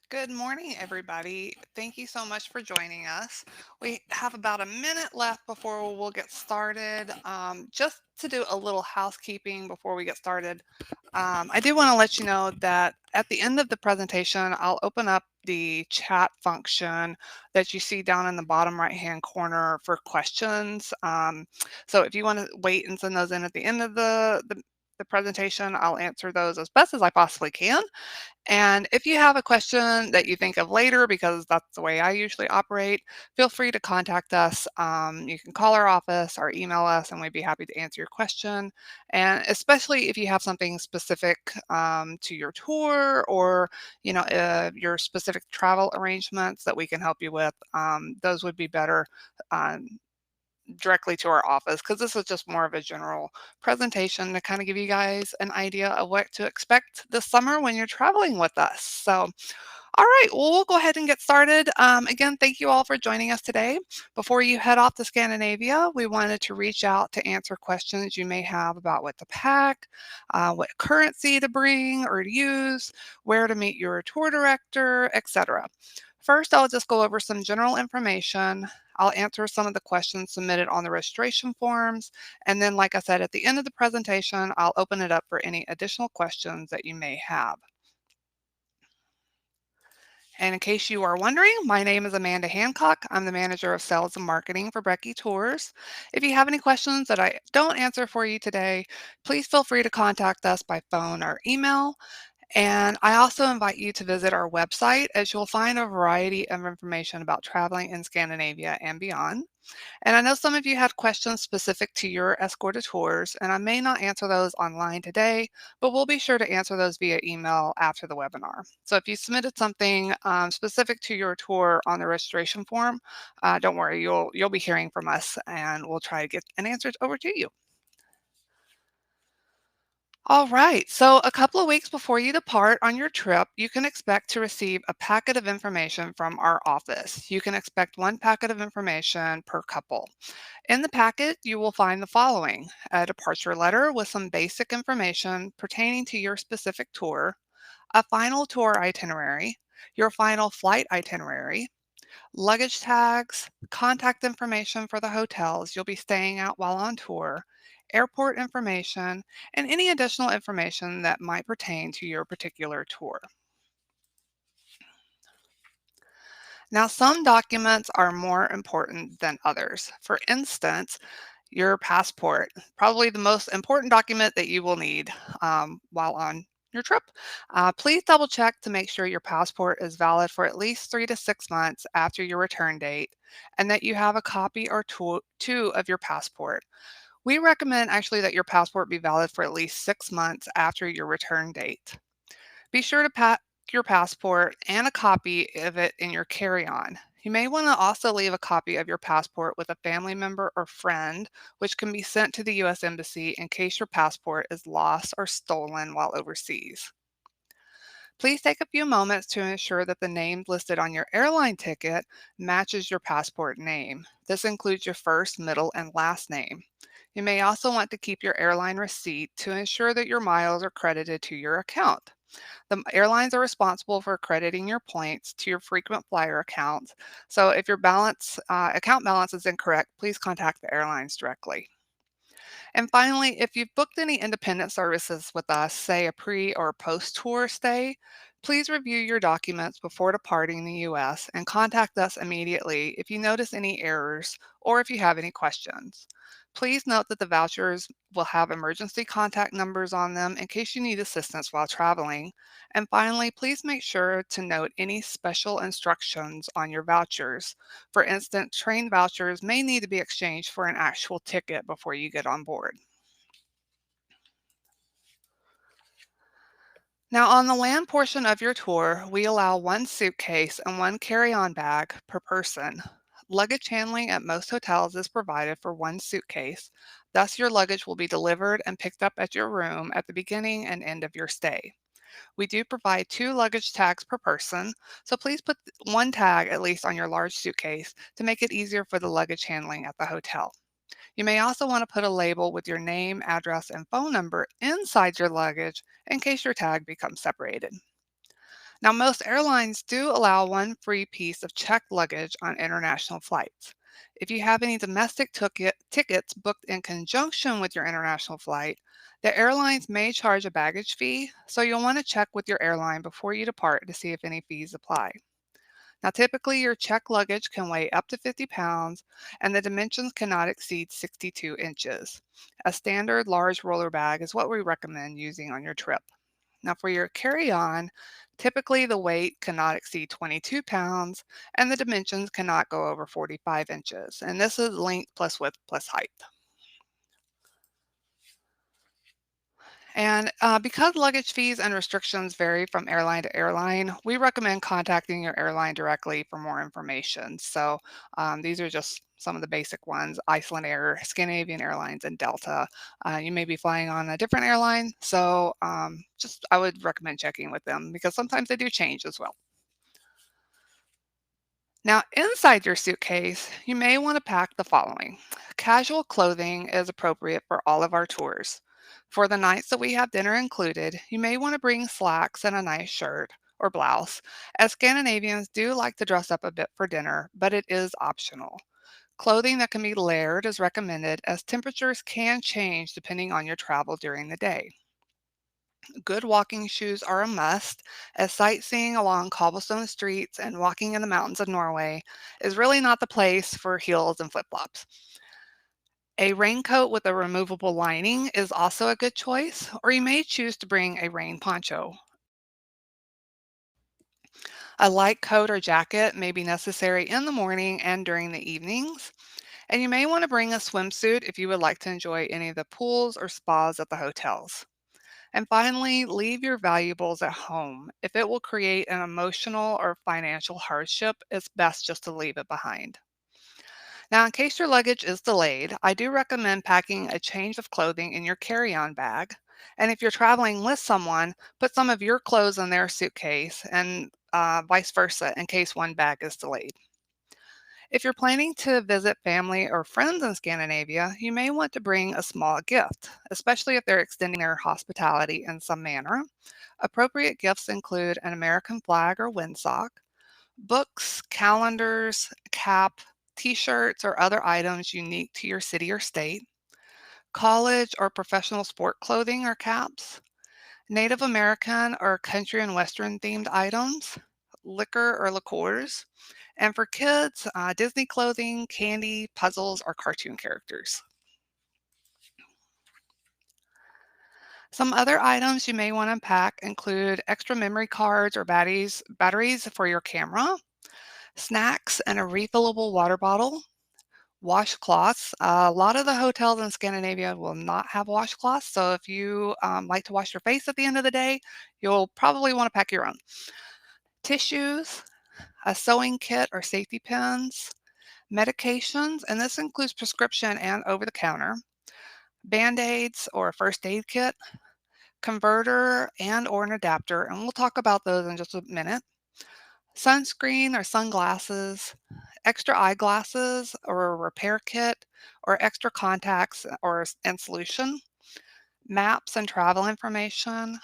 Good morning, everybody. Thank you so much for joining us. We have about a minute left before we'll get started. Just to do a little housekeeping before we get started, I do want to let you know that at the end of the presentation, I'll open up the chat function that you see down in the bottom right-hand corner for questions. So if you want to wait and send those in at the end of the presentation, I'll answer those as best as I possibly can. And if you have a question that you think of later, because that's the way I usually operate, feel free to contact us. You can call our office or email us, and we'd be happy to answer your question. And especially if you have something specific to your tour or your specific travel arrangements that we can help you with, those would be better. Um, Directly to our office because this is just more of a general presentation to kind of give you guys an idea of what to expect this summer when you're traveling with us. So, all right, well, we'll go ahead and get started. Again, thank you all for joining us today. Before you head off to Scandinavia, we wanted to reach out to answer questions you may have about what to pack, what currency to bring or to use, where to meet your tour director, etc. First, I'll just go over some general information. I'll answer some of the questions submitted on the registration forms. And then, like I said, at the end of the presentation, I'll open it up for any additional questions that you may have. And in case you are wondering, my name is Amanda Hancock. I'm the manager of sales and marketing for Brecky Tours. If you have any questions that I don't answer for you today, please feel free to contact us by phone or email. And I also invite you to visit our website as you'll find a variety of information about traveling in Scandinavia and beyond. And I know some of you had questions specific to your escorted tours, and I may not answer those online today, but we'll be sure to answer those via email after the webinar. So if you submitted something specific to your tour on the registration form, don't worry, you'll be hearing from us, and we'll try to get an answer over to you. All right, so a couple of weeks before you depart on your trip, you can expect to receive a packet of information from our office. You can expect one packet of information per couple. In the packet, you will find the following: a departure letter with some basic information pertaining to your specific tour, a final tour itinerary, your final flight itinerary, luggage tags, contact information for the hotels you'll be staying at while on tour, airport information, and any additional information that might pertain to your particular tour. Now, some documents are more important than others. For instance, your passport, probably the most important document that you will need while on your trip. Please double check to make sure your passport is valid for at least 3 to 6 months after your return date and that you have a copy or two of your passport. We recommend actually that your passport be valid for at least 6 months after your return date. Be sure to pack your passport and a copy of it in your carry-on. You may want to also leave a copy of your passport with a family member or friend, which can be sent to the U.S. Embassy in case your passport is lost or stolen while overseas. Please take a few moments to ensure that the name listed on your airline ticket matches your passport name. This includes your first, middle, and last name. You may also want to keep your airline receipt to ensure that your miles are credited to your account. The airlines are responsible for crediting your points to your frequent flyer account. So if your account balance is incorrect, please contact the airlines directly. And finally, if you've booked any independent services with us, say a pre or post tour stay, please review your documents before departing the US and contact us immediately if you notice any errors or if you have any questions. Please note that the vouchers will have emergency contact numbers on them in case you need assistance while traveling. And finally, please make sure to note any special instructions on your vouchers. For instance, train vouchers may need to be exchanged for an actual ticket before you get on board. Now, on the land portion of your tour, we allow one suitcase and one carry-on bag per person. Luggage handling at most hotels is provided for one suitcase. Thus, your luggage will be delivered and picked up at your room at the beginning and end of your stay. We do provide two luggage tags per person, so please put one tag at least on your large suitcase to make it easier for the luggage handling at the hotel. You may also want to put a label with your name, address, and phone number inside your luggage in case your tag becomes separated. Now, most airlines do allow one free piece of checked luggage on international flights. If you have any domestic tickets booked in conjunction with your international flight, the airlines may charge a baggage fee, so you'll want to check with your airline before you depart to see if any fees apply. Now, typically, your checked luggage can weigh up to 50 pounds, and the dimensions cannot exceed 62 inches. A standard large roller bag is what we recommend using on your trip. Now, for your carry on, typically the weight cannot exceed 22 pounds and the dimensions cannot go over 45 inches. And this is length plus width plus height. And because luggage fees and restrictions vary from airline to airline, we recommend contacting your airline directly for more information. So these are just some of the basic ones: Iceland Air, Scandinavian Airlines, and Delta. You may be flying on a different airline, so just I would recommend checking with them because sometimes they do change as well. Now, inside your suitcase, you may want to pack the following. Casual clothing is appropriate for all of our tours. For the nights that we have dinner included, you may want to bring slacks and a nice shirt or blouse, as Scandinavians do like to dress up a bit for dinner, but it is optional. Clothing that can be layered is recommended as temperatures can change depending on your travel during the day. Good walking shoes are a must, as sightseeing along cobblestone streets and walking in the mountains of Norway is really not the place for heels and flip flops. A raincoat with a removable lining is also a good choice, or you may choose to bring a rain poncho. A light coat or jacket may be necessary in the morning and during the evenings, and you may want to bring a swimsuit if you would like to enjoy any of the pools or spas at the hotels. And finally, leave your valuables at home. If it will create an emotional or financial hardship, it's best just to leave it behind. Now, in case your luggage is delayed, I do recommend packing a change of clothing in your carry on bag. And if you're traveling with someone, put some of your clothes in their suitcase and vice versa in case one bag is delayed. If you're planning to visit family or friends in Scandinavia, you may want to bring a small gift, especially if they're extending their hospitality in some manner. Appropriate gifts include an American flag or windsock, books, calendars, a cap, t-shirts, or other items unique to your city or state, college or professional sport clothing or caps, Native American or country and western themed items, liquor or liqueurs, and for kids, Disney clothing, candy, puzzles, or cartoon characters. Some other items you may want to unpack include extra memory cards or batteries for your camera, snacks and a refillable water bottle, washcloths. A lot of the hotels in Scandinavia will not have washcloths, so if you like to wash your face at the end of the day, you'll probably want to pack your own. Tissues, a sewing kit or safety pins, medications, and this includes prescription and over the counter, band-aids or a first aid kit, converter and or an adapter, and we'll talk about those in just a minute, sunscreen or sunglasses, extra eyeglasses or a repair kit, or extra contacts and solution, maps and travel information,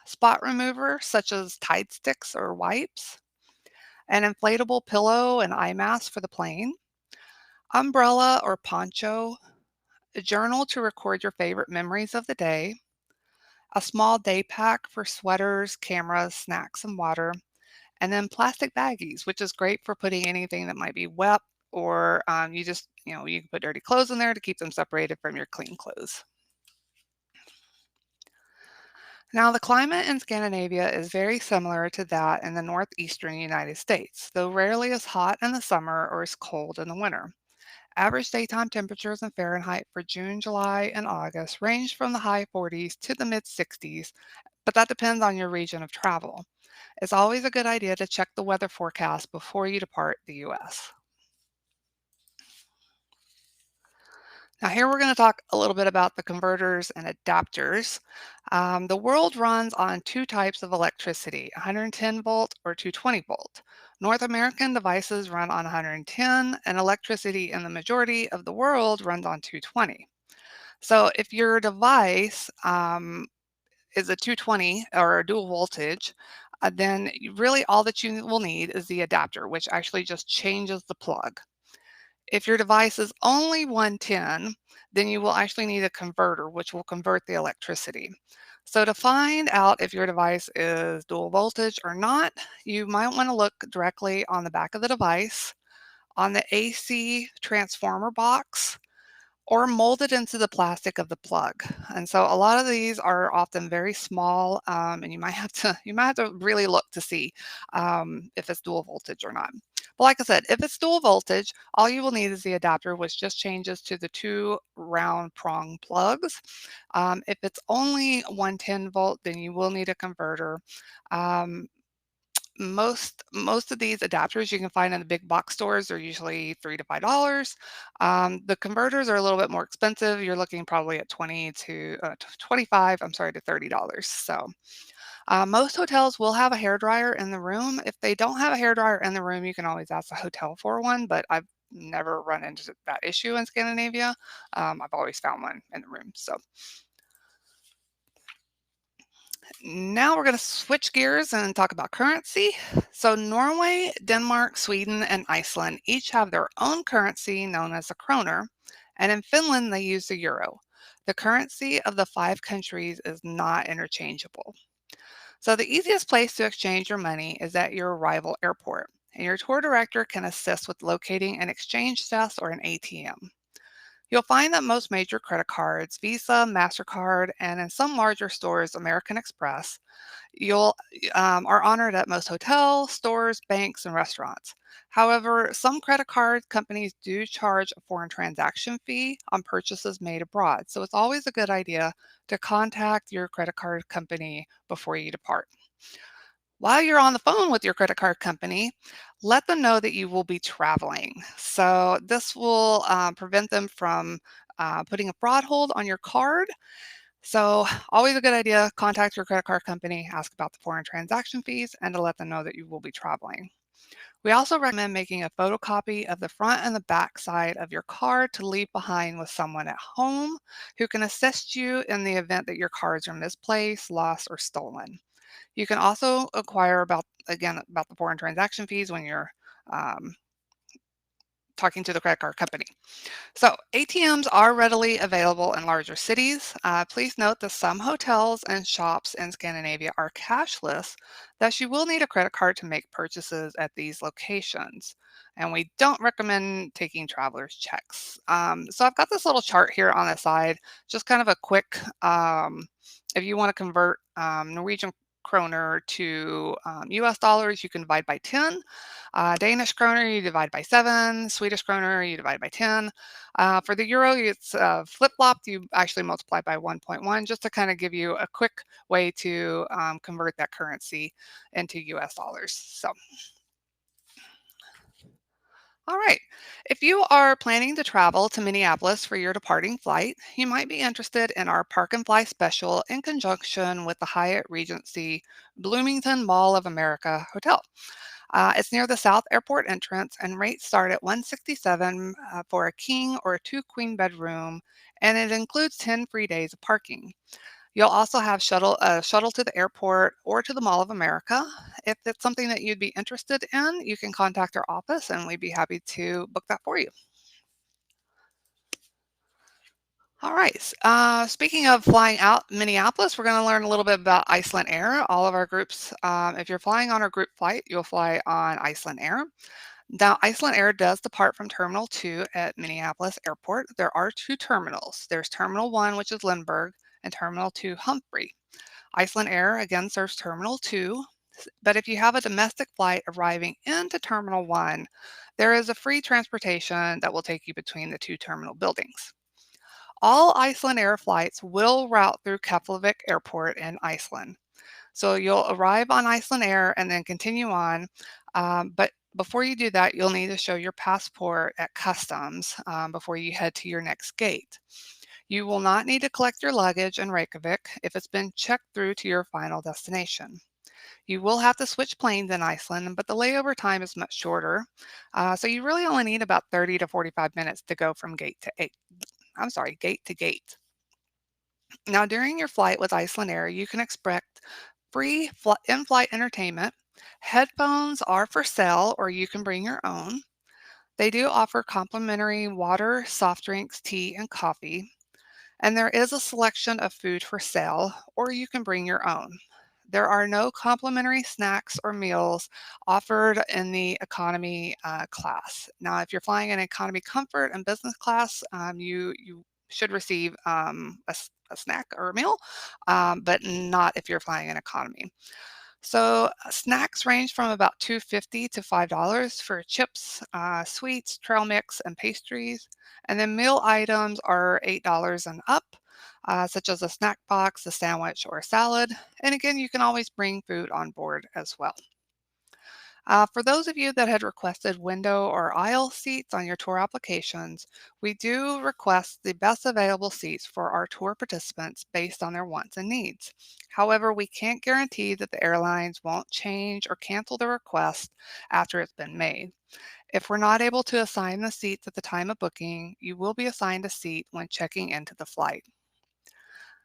spot remover such as Tide sticks or wipes, an inflatable pillow and eye mask for the plane, umbrella or poncho, a journal to record your favorite memories of the day, a small day pack for sweaters, cameras, snacks, and water, and then plastic baggies, which is great for putting anything that might be wet or you can put dirty clothes in there to keep them separated from your clean clothes. Now, the climate in Scandinavia is very similar to that in the northeastern United States, though rarely as hot in the summer or as cold in the winter. Average daytime temperatures in Fahrenheit for June, July, and August range from the high 40s to the mid 60s, but that depends on your region of travel. It's always a good idea to check the weather forecast before you depart the US. Now, here we're going to talk a little bit about the converters and adapters. The world runs on two types of electricity, 110 volt or 220 volt. North American devices run on 110, and electricity in the majority of the world runs on 220. So if your device is a 220 or a dual voltage, then really all that you will need is the adapter, which actually just changes the plug. If your device is only 110, then you will actually need a converter, which will convert the electricity. So to find out if your device is dual voltage or not, you might want to look directly on the back of the device, on the AC transformer box, or molded into the plastic of the plug. And so a lot of these are often very small, and you might have to really look to see if it's dual voltage or not. But like I said, if it's dual voltage, all you will need is the adapter, which just changes to the two round prong plugs. If it's only 110 volt, then you will need a converter. Um, most of these adapters you can find in the big box stores are usually $3 to $5. The converters are a little bit more expensive. You're looking probably at 20 to 25. I'm sorry, to $30. So most hotels will have a hair dryer in the room. If they don't have a hair dryer in the room, you can always ask the hotel for one. But I've never run into that issue in Scandinavia. I've always found one in the room. So now we're going to switch gears and talk about currency. So Norway, Denmark, Sweden, and Iceland each have their own currency known as the kroner, and in Finland they use the euro. The currency of the five countries is not interchangeable. So the easiest place to exchange your money is at your arrival airport, and your tour director can assist with locating an exchange desk or an ATM. You'll find that most major credit cards, Visa, MasterCard, and in some larger stores, American Express, you'll are honored at most hotels, stores, banks, and restaurants. However, some credit card companies do charge a foreign transaction fee on purchases made abroad. So it's always a good idea to contact your credit card company before you depart. While you're on the phone with your credit card company, let them know that you will be traveling. So this will prevent them from putting a fraud hold on your card. So always a good idea, contact your credit card company, ask about the foreign transaction fees, and to let them know that you will be traveling. We also recommend making a photocopy of the front and the back side of your card to leave behind with someone at home who can assist you in the event that your cards are misplaced, lost, or stolen. You can also inquire about the foreign transaction fees when you're um, talking to the credit card company. So ATMs are readily available in larger cities. Please note that some hotels and shops in Scandinavia are cashless, thus you will need a credit card to make purchases at these locations. And we don't recommend taking traveler's checks. So I've got this little chart here on the side, just kind of a quick, if you want to convert Norwegian kroner to US dollars, you can divide by 10. Danish kroner, you divide by 7. Swedish kroner, you divide by 10. For the euro, it's flip-flopped. You actually multiply by 1.1 just to kind of give you a quick way to convert that currency into US dollars. So, all right. If you are planning to travel to Minneapolis for your departing flight, you might be interested in our Park and Fly special in conjunction with the Hyatt Regency Bloomington Mall of America Hotel. It's near the South Airport entrance, and rates start at 167 for a king or a two queen bedroom, and it includes 10 free days of parking. You'll also have shuttle to the airport or to the Mall of America. If it's something that you'd be interested in, you can contact our office, and we'd be happy to book that for you. All right. Speaking of flying out Minneapolis, we're going to learn a little bit about Iceland Air. All of our groups, if you're flying on our group flight, you'll fly on Iceland Air. Now, Iceland Air does depart from Terminal 2 at Minneapolis Airport. There are two terminals. There's Terminal 1, which is Lindbergh, and Terminal 2, Humphrey. Iceland Air again serves Terminal 2, but if you have a domestic flight arriving into Terminal 1, there is a free transportation that will take you between the two terminal buildings. All Iceland Air flights will route through Keflavik Airport in Iceland. So you'll arrive on Iceland Air and then continue on. But before you do that, you'll need to show your passport at customs before you head to your next gate. You will not need to collect your luggage in Reykjavik if it's been checked through to your final destination. You will have to switch planes in Iceland, but the layover time is much shorter. So you really only need about 30 to 45 minutes to go from gate to gate. Now, during your flight with Iceland Air, you can expect Free in-flight entertainment. Headphones are for sale or you can bring your own. They do offer complimentary water, soft drinks, tea, and coffee. And there is a selection of food for sale or you can bring your own. There are no complimentary snacks or meals offered in the economy class. Now, if you're flying in economy comfort and business class, you should receive a snack or a meal, but not if you're flying in economy. So snacks range from about $2.50 to $5 for chips, sweets, trail mix, and pastries. And then meal items are $8 and up, such as a snack box, a sandwich, or a salad. And again, you can always bring food on board as well. For those of you that had requested window or aisle seats on your tour applications, we do request the best available seats for our tour participants based on their wants and needs. However, we can't guarantee that the airlines won't change or cancel the request after it's been made. If we're not able to assign the seats at the time of booking, you will be assigned a seat when checking into the flight.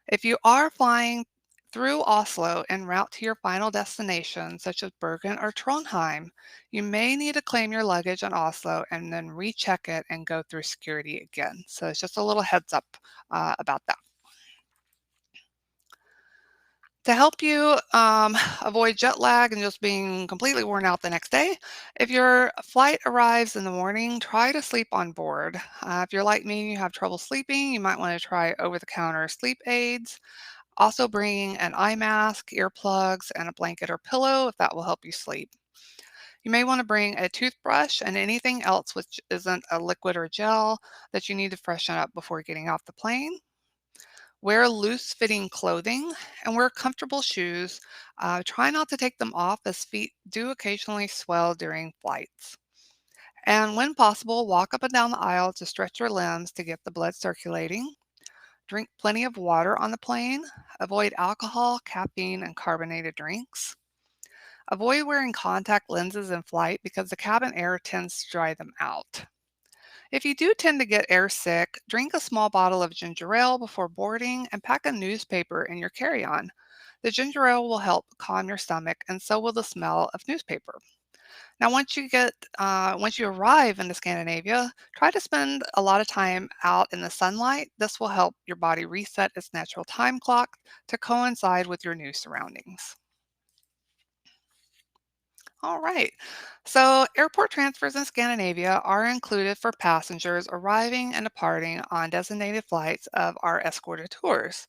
If you are flying through Oslo en route to your final destination, such as Bergen or Trondheim, you may need to claim your luggage in Oslo and then recheck it and go through security again. So it's just a little heads up about that. To help you avoid jet lag and just being completely worn out the next day, if your flight arrives in the morning, try to sleep on board. If you're like me and you have trouble sleeping, you might want to try over-the-counter sleep aids. Also bringing an eye mask, earplugs, and a blanket or pillow if that will help you sleep. You may want to bring a toothbrush and anything else which isn't a liquid or gel that you need to freshen up before getting off the plane. Wear loose-fitting clothing and wear comfortable shoes. Try not to take them off as feet do occasionally swell during flights. And when possible, walk up and down the aisle to stretch your limbs to get the blood circulating. Drink plenty of water on the plane. Avoid alcohol, caffeine, and carbonated drinks. Avoid wearing contact lenses in flight because the cabin air tends to dry them out. If you do tend to get air sick, drink a small bottle of ginger ale before boarding and pack a newspaper in your carry-on. The ginger ale will help calm your stomach and so will the smell of newspaper. Now, once you arrive into Scandinavia, try to spend a lot of time out in the sunlight. This will help your body reset its natural time clock to coincide with your new surroundings. All right. So, airport transfers in Scandinavia are included for passengers arriving and departing on designated flights of our escorted tours.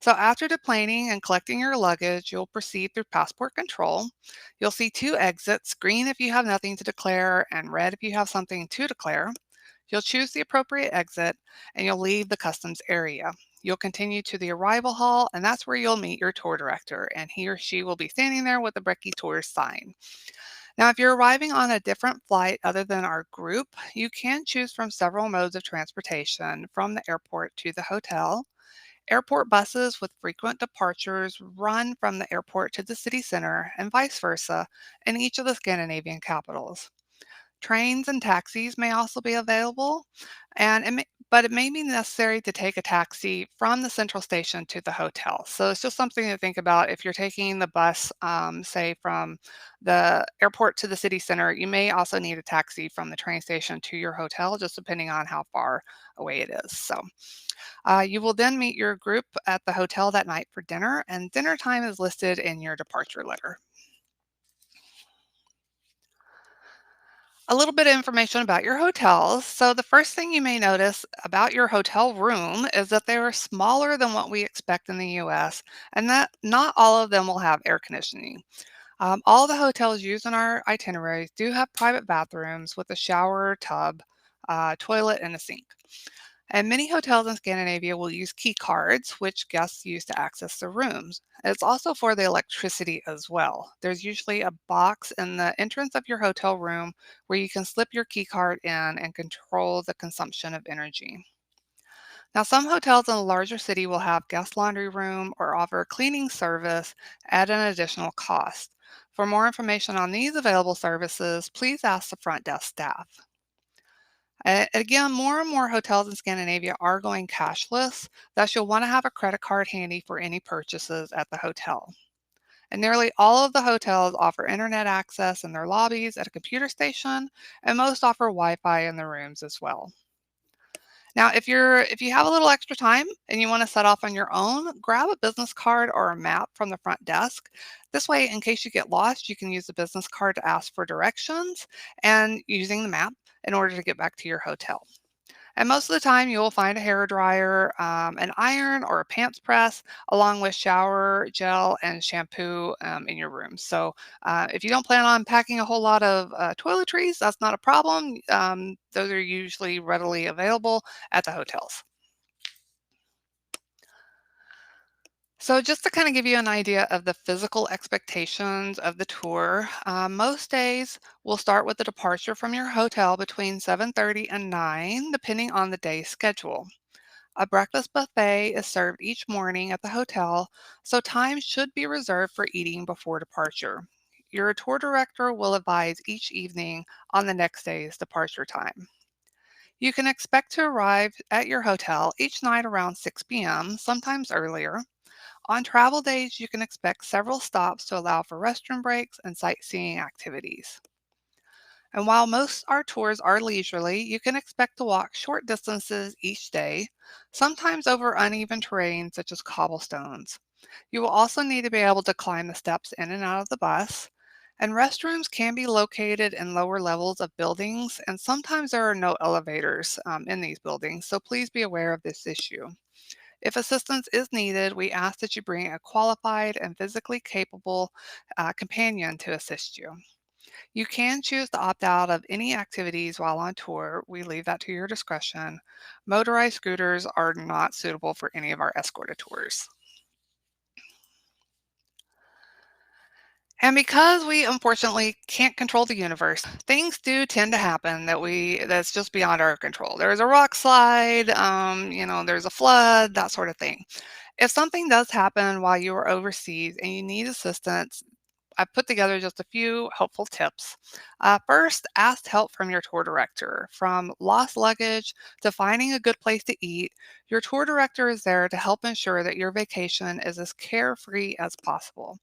So, after deplaning and collecting your luggage, you'll proceed through passport control. You'll see two exits, green if you have nothing to declare, and red if you have something to declare. You'll choose the appropriate exit and you'll leave the customs area. You'll continue to the arrival hall, and that's where you'll meet your tour director, and he or she will be standing there with the Brecky Tours sign. Now, if you're arriving on a different flight other than our group, you can choose from several modes of transportation from the airport to the hotel. Airport buses with frequent departures run from the airport to the city center and vice versa in each of the Scandinavian capitals. Trains and taxis may also be available, but it may be necessary to take a taxi from the central station to the hotel. So it's just something to think about. If you're taking the bus, say from the airport to the city center, you may also need a taxi from the train station to your hotel, just depending on how far away it is. So you will then meet your group at the hotel that night for dinner, and dinner time is listed in your departure letter. A little bit of information about your hotels. So, the first thing you may notice about your hotel room is that they are smaller than what we expect in the US, and that not all of them will have air conditioning. All the hotels used in our itineraries do have private bathrooms with a shower, tub, toilet, and a sink. And many hotels in Scandinavia will use key cards, which guests use to access the rooms. It's also for the electricity as well. There's usually a box in the entrance of your hotel room where you can slip your key card in and control the consumption of energy. Now, some hotels in a larger city will have guest laundry room or offer a cleaning service at an additional cost. For more information on these available services, please ask the front desk staff. Again, more and more hotels in Scandinavia are going cashless, thus you'll want to have a credit card handy for any purchases at the hotel. And nearly all of the hotels offer internet access in their lobbies at a computer station, and most offer Wi-Fi in the rooms as well. Now, if you have a little extra time and you want to set off on your own, grab a business card or a map from the front desk. This way, in case you get lost, you can use the business card to ask for directions and using the map in order to get back to your hotel. And most of the time, you will find a hair dryer, an iron, or a pants press, along with shower gel and shampoo in your room. So, if you don't plan on packing a whole lot of toiletries, that's not a problem. Those are usually readily available at the hotels. So, just to kind of give you an idea of the physical expectations of the tour, most days will start with the departure from your hotel between 7:30 and 9, depending on the day's schedule. A breakfast buffet is served each morning at the hotel, so time should be reserved for eating before departure. Your tour director will advise each evening on the next day's departure time. You can expect to arrive at your hotel each night around 6 p.m., sometimes earlier. On travel days, you can expect several stops to allow for restroom breaks and sightseeing activities. And while most our tours are leisurely, you can expect to walk short distances each day, sometimes over uneven terrain such as cobblestones. You will also need to be able to climb the steps in and out of the bus. And restrooms can be located in lower levels of buildings, and sometimes there are no elevators in these buildings, so please be aware of this issue. If assistance is needed, we ask that you bring a qualified and physically capable companion to assist you. You can choose to opt out of any activities while on tour. We leave that to your discretion. Motorized scooters are not suitable for any of our escorted tours. And because we unfortunately can't control the universe, things do tend to happen that's just beyond our control. There's a rock slide, there's a flood, that sort of thing. If something does happen while you are overseas and you need assistance, I've put together just a few helpful tips. First, ask help from your tour director. From lost luggage to finding a good place to eat, your tour director is there to help ensure that your vacation is as carefree as possible.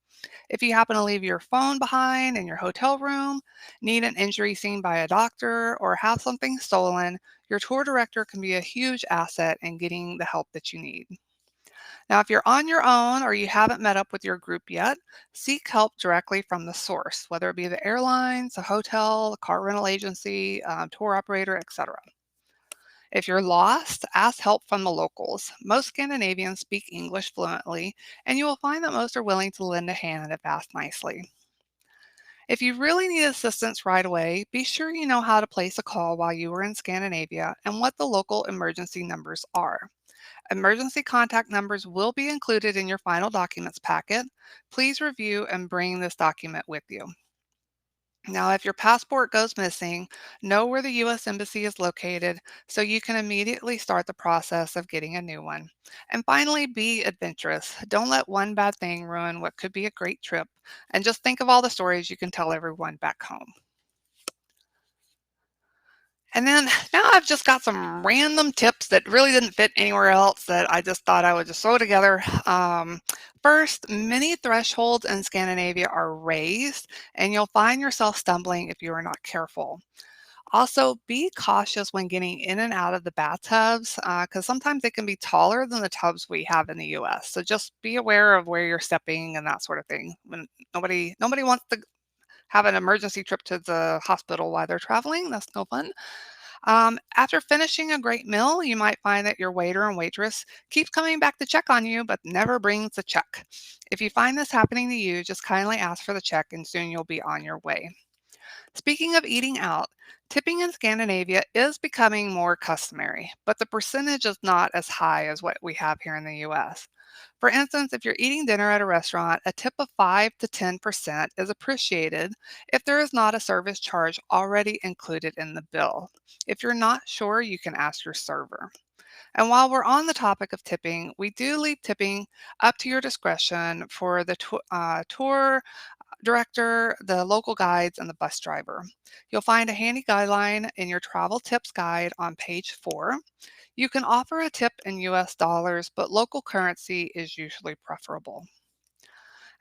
If you happen to leave your phone behind in your hotel room, need an injury seen by a doctor, or have something stolen, your tour director can be a huge asset in getting the help that you need. Now, if you're on your own or you haven't met up with your group yet, seek help directly from the source, whether it be the airlines, a hotel, a car rental agency, tour operator, etc. If you're lost, ask help from the locals. Most Scandinavians speak English fluently, and you will find that most are willing to lend a hand if asked nicely. If you really need assistance right away, be sure you know how to place a call while you are in Scandinavia and what the local emergency numbers are. Emergency contact numbers will be included in your final documents packet. Please review and bring this document with you. Now, if your passport goes missing, know where the U.S. Embassy is located so you can immediately start the process of getting a new one. And finally, be adventurous. Don't let one bad thing ruin what could be a great trip. And just think of all the stories you can tell everyone back home. And then now I've just got some random tips that really didn't fit anywhere else that I just thought I would just throw together. First, many thresholds in Scandinavia are raised, and you'll find yourself stumbling if you are not careful. Also, be cautious when getting in and out of the bathtubs because sometimes they can be taller than the tubs we have in the US. So just be aware of where you're stepping and that sort of thing. When nobody wants to have an emergency trip to the hospital while they're traveling. That's no fun. After finishing a great meal, you might find that your waiter and waitress keeps coming back to check on you, but never brings the check. If you find this happening to you, just kindly ask for the check and soon you'll be on your way. Speaking of eating out, tipping in Scandinavia is becoming more customary, but the percentage is not as high as what we have here in the US. For instance, if you're eating dinner at a restaurant, a tip of 5 to 10% is appreciated if there is not a service charge already included in the bill. If you're not sure, you can ask your server. And while we're on the topic of tipping, we do leave tipping up to your discretion for the tour director, the local guides, and the bus driver. You'll find a handy guideline in your travel tips guide on page 4. You can offer a tip in US dollars, but local currency is usually preferable.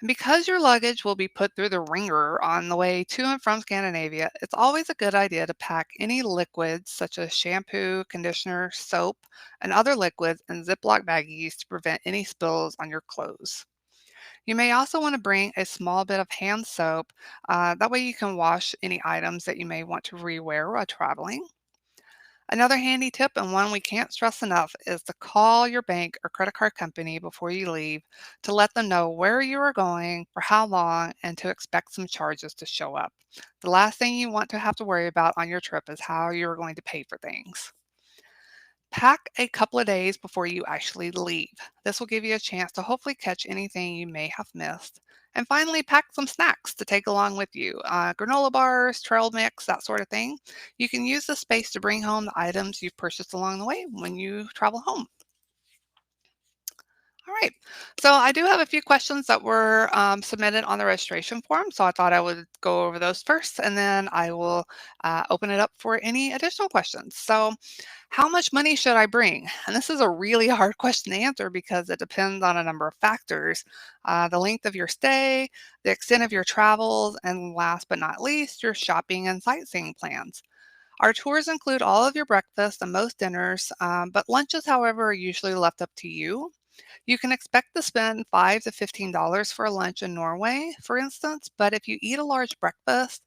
Because your luggage will be put through the ringer on the way to and from Scandinavia, it's always a good idea to pack any liquids such as shampoo, conditioner, soap, and other liquids in Ziploc baggies to prevent any spills on your clothes. You may also want to bring a small bit of hand soap. That way you can wash any items that you may want to rewear while traveling. Another handy tip, and one we can't stress enough, is to call your bank or credit card company before you leave to let them know where you are going, for how long, and to expect some charges to show up. The last thing you want to have to worry about on your trip is how you're going to pay for things. Pack a couple of days before you actually leave. This will give you a chance to hopefully catch anything you may have missed. And finally, pack some snacks to take along with you, granola bars, trail mix, that sort of thing. You can use the space to bring home the items you've purchased along the way when you travel home. All right. So I do have a few questions that were submitted on the registration form. So I thought I would go over those first, and then I will open it up for any additional questions. So, how much money should I bring? And this is a really hard question to answer because it depends on a number of factors: the length of your stay, the extent of your travels, and last but not least, your shopping and sightseeing plans. Our tours include all of your breakfast and most dinners, but lunches, however, are usually left up to you. You can expect to spend $5 to $15 for a lunch in Norway, for instance, but if you eat a large breakfast,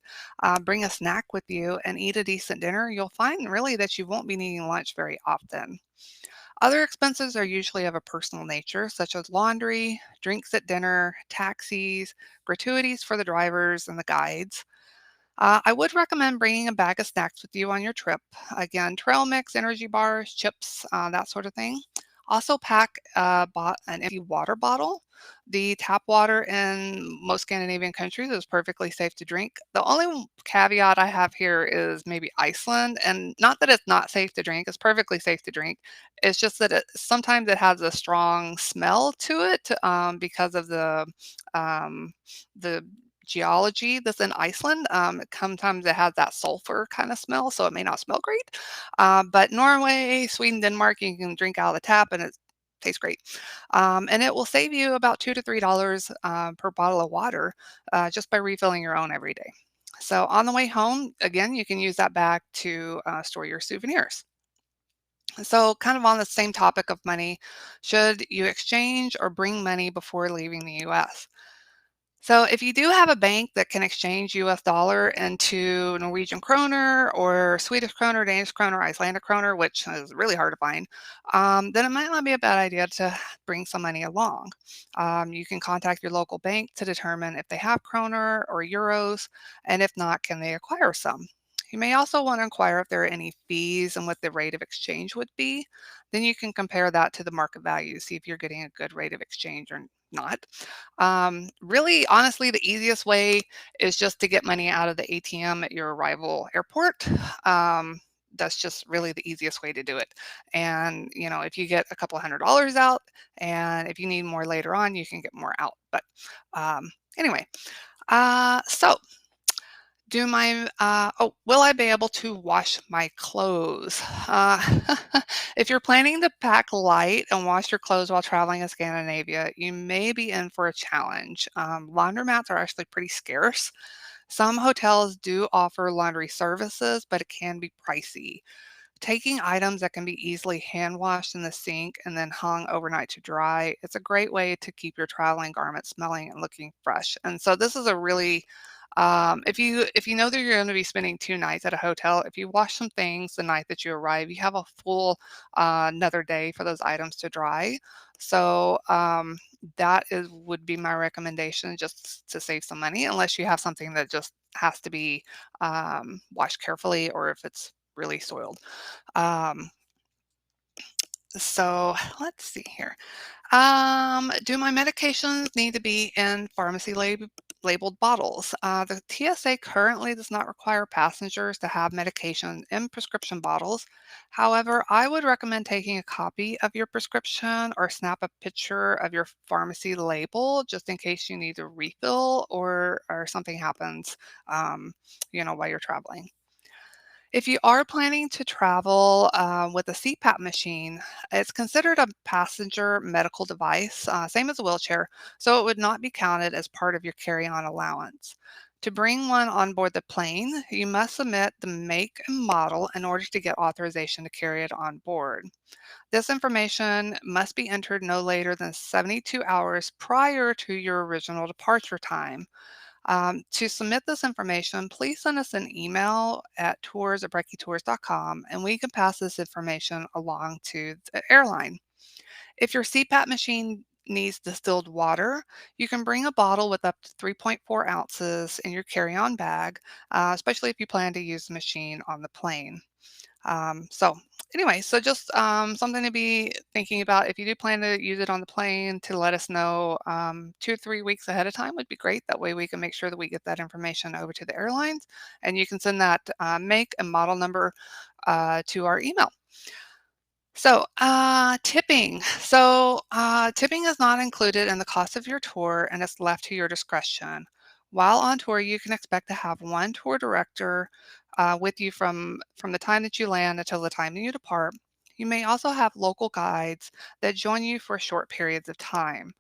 bring a snack with you, and eat a decent dinner, you'll find really that you won't be needing lunch very often. Other expenses are usually of a personal nature, such as laundry, drinks at dinner, taxis, gratuities for the drivers and the guides. I would recommend bringing a bag of snacks with you on your trip. Again, trail mix, energy bars, chips, that sort of thing. Also, pack an empty water bottle. The tap water in most Scandinavian countries is perfectly safe to drink. The only caveat I have here is maybe Iceland, and not that it's not safe to drink; it's perfectly safe to drink. It's just that sometimes it has a strong smell to it because of um, the geology that's in Iceland. Sometimes it has that sulfur kind of smell, so it may not smell great. But Norway, Sweden, Denmark, you can drink out of the tap and it tastes great. And it will save you about $2 to $3 per bottle of water just by refilling your own every day. So on the way home, again, you can use that bag to store your souvenirs. So, kind of on the same topic of money, should you exchange or bring money before leaving the US? So if you do have a bank that can exchange US dollar into Norwegian kroner or Swedish kroner, Danish kroner, Icelandic kroner, which is really hard to find, then it might not be a bad idea to bring some money along. You can contact your local bank to determine if they have kroner or euros, and if not, can they acquire some? You may also want to inquire if there are any fees and what the rate of exchange would be. Then you can compare that to the market value, see if you're getting a good rate of exchange or not. Really, honestly, the easiest way is just to get money out of the ATM at your arrival airport. Um, that's just really the easiest way to do it. And, if you get a couple $100 out, and if you need more later on, you can get more out. But anyway, so will I be able to wash my clothes? Uh, if you're planning to pack light and wash your clothes while traveling in Scandinavia, you may be in for a challenge. Laundromats are actually pretty scarce. Some hotels do offer laundry services, but it can be pricey. Taking items that can be easily hand washed in the sink and then hung overnight to dry, it's a great way to keep your traveling garments smelling and looking fresh. And so this is a really if you know that you're going to be spending 2 nights at a hotel, if you wash some things the night that you arrive, you have a full another day for those items to dry. So that is would be my recommendation, just to save some money, unless you have something that just has to be washed carefully, or if it's really soiled. Um, so let's see here. Do my medications need to be in pharmacy labeled bottles? The TSA currently does not require passengers to have medication in prescription bottles. However, I would recommend taking a copy of your prescription or snap a picture of your pharmacy label just in case you need to refill or something happens, while you're traveling. If you are planning to travel with a CPAP machine, it's considered a passenger medical device, same as a wheelchair, so it would not be counted as part of your carry-on allowance. To bring one on board the plane, you must submit the make and model in order to get authorization to carry it on board. This information must be entered no later than 72 hours prior to your original departure time. To submit this information, please send us an email at tours@breakitours.com and we can pass this information along to the airline. If your CPAP machine needs distilled water, you can bring a bottle with up to 3.4 ounces in your carry-on bag, especially if you plan to use the machine on the plane. So anyway, so just something to be thinking about. If you do plan to use it on the plane, to let us know 2 or 3 weeks ahead of time would be great. That way we can make sure that we get that information over to the airlines, and you can send that make and model number to our email. So, tipping. Tipping is not included in the cost of your tour and it's left to your discretion. While on tour, you can expect to have one tour director with you from the time that you land until the time that you depart. You may also have local guides that join you for short periods of time.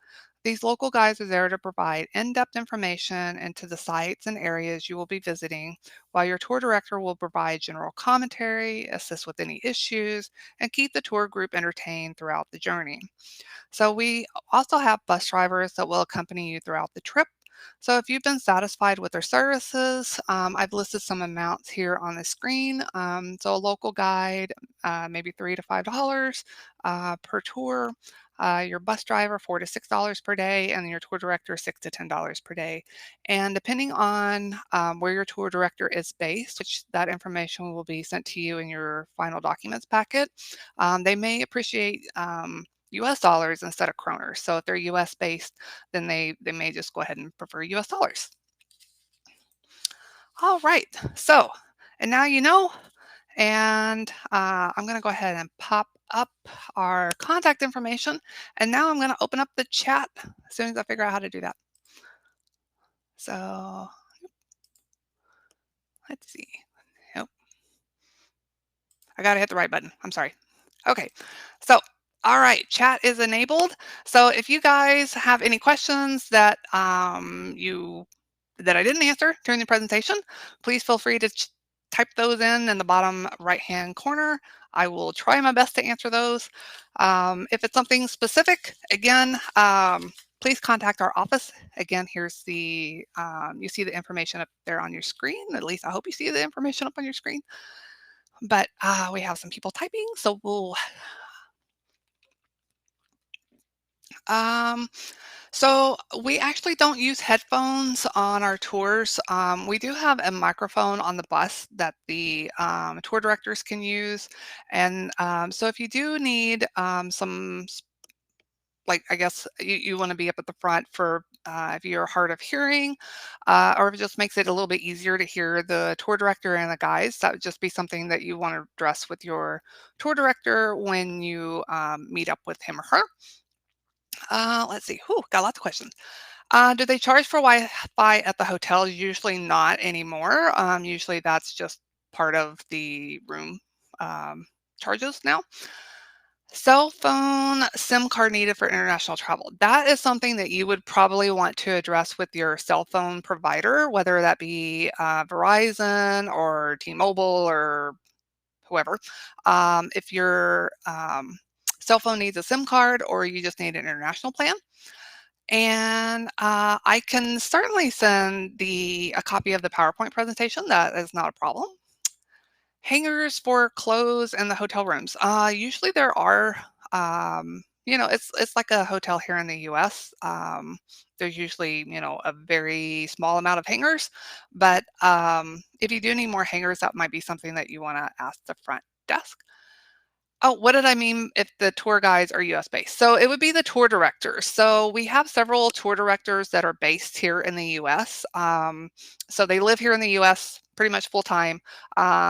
These local guides are there to provide in-depth information into the sites and areas you will be visiting, while your tour director will provide general commentary, assist with any issues, and keep the tour group entertained throughout the journey. So we also have bus drivers that will accompany you throughout the trip. So if you've been satisfied with their services, I've listed some amounts here on the screen. So a local guide, maybe $3 to $5 per tour. Your bus driver, $4 to $6 per day, and your tour director, $6 to $10 per day. And depending on where your tour director is based, which that information will be sent to you in your final documents packet, they may appreciate US dollars instead of kroners. So if they're US based, then they may just go ahead and prefer US dollars. All right. So, and now you know, and I'm going to go ahead and pop up our contact information. And now I'm going to open up the chat as soon as I figure out how to do that. So let's see. Nope, I got to hit the right button. I'm sorry. Okay. So, all right, chat is enabled. So if you guys have any questions that that I didn't answer during the presentation, please feel free to type those in the bottom right-hand corner. I will try my best to answer those. If it's something specific, again, please contact our office. Again, here's the, you see the information up there on your screen. At least I hope you see the information up on your screen. But we have some people typing, so we'll um, so we actually don't use headphones on our tours. We do have a microphone on the bus that the tour directors can use. And so if you do need like, I guess you want to be up at the front for if you're hard of hearing, or if it just makes it a little bit easier to hear the tour director and the guides, that would just be something that you want to address with your tour director when you meet up with him or her. Let's see. Whew, got lots of questions. Do they charge for Wi-Fi at the hotel? Usually not anymore. Usually that's just part of the room charges now. Cell phone SIM card needed for international travel. That is something that you would probably want to address with your cell phone provider, whether that be Verizon or T-Mobile or whoever. If your cell phone needs a SIM card or you just need an international plan. And I can certainly send a copy of the PowerPoint presentation. That is not a problem. Hangers for clothes in the hotel rooms. Usually there are, it's like a hotel here in the U.S. There's usually, a very small amount of hangers, but if you do need more hangers, that might be something that you want to ask the front desk. Oh, what did I mean if the tour guides are US based? So it would be the tour directors. So we have several tour directors that are based here in the US. So they live here in the US pretty much full time.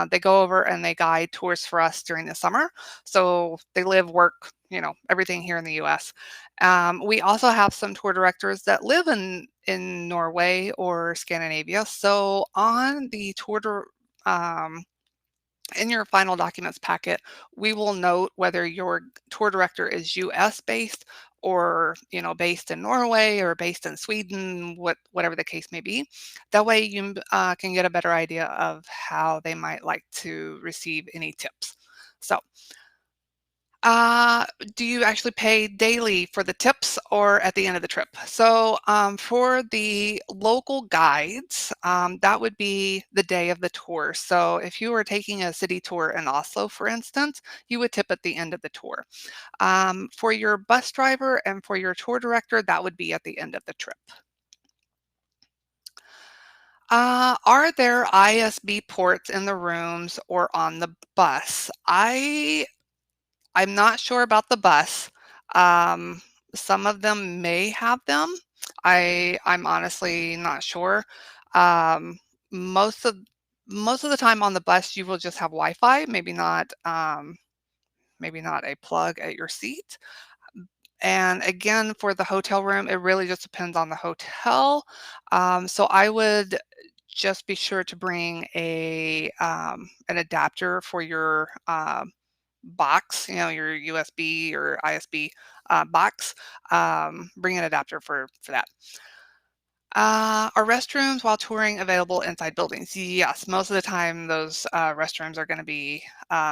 They go over and they guide tours for us during the summer. So they live, work, everything here in the US. We also have some tour directors that live in Norway or Scandinavia. So on the tour, In your final documents packet, we will note whether your tour director is US based or, based in Norway or based in Sweden, whatever the case may be. That way you can get a better idea of how they might like to receive any tips. So, uh, do you actually pay daily for the tips or at the end of the trip? So for the local guides, that would be the day of the tour. So if you were taking a city tour in Oslo, for instance, you would tip at the end of the tour. For your bus driver and for your tour director, that would be at the end of the trip. Are there ISB ports in the rooms or on the bus? I'm not sure about the bus. Um, some of them may have them. I'm honestly not sure. Um, most of most of the time on the bus, you will just have Wi-Fi, maybe not a plug at your seat. And again, for the hotel room, it really just depends on the hotel. So I would just be sure to bring an adapter for your box, your USB or ISB box. Bring an adapter for that. Are restrooms while touring available inside buildings? Yes, most of the time those restrooms are going to be